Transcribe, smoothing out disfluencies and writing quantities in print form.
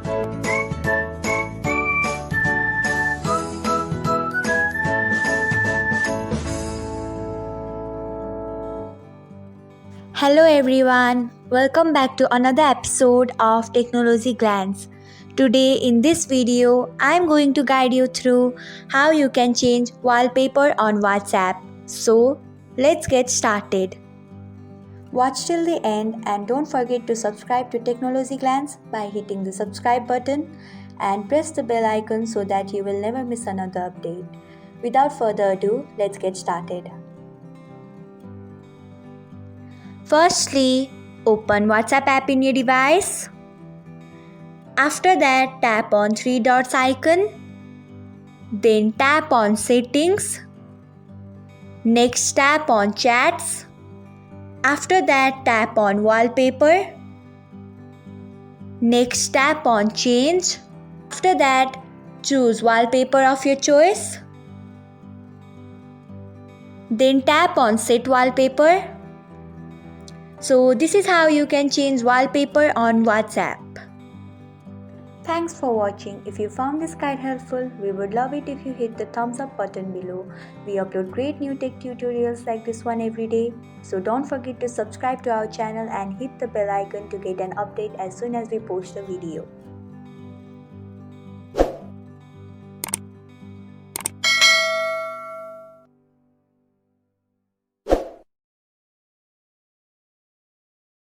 Hello everyone, welcome back to another episode of Technologyglance. Today in this video, I'm going to guide you through how you can change wallpaper on WhatsApp. So, let's get started. Watch till the end and don't forget to subscribe to Technologyglance by hitting the subscribe button and press the bell icon so that you will never miss another update. Without further ado, let's get started. Firstly, open WhatsApp app in your device. After that, tap on three dots icon. Then tap on settings. Next, tap on chats. After that, tap on wallpaper. Next, tap on change. After that, choose wallpaper of your choice. Then tap on set wallpaper. So this is how you can change wallpaper on WhatsApp. Thanks for watching. If you found this guide helpful, we would love it if you hit the thumbs up button below. We upload great new tech tutorials like this one every day. So don't forget to subscribe to our channel and hit the bell icon to get an update as soon as we post a video.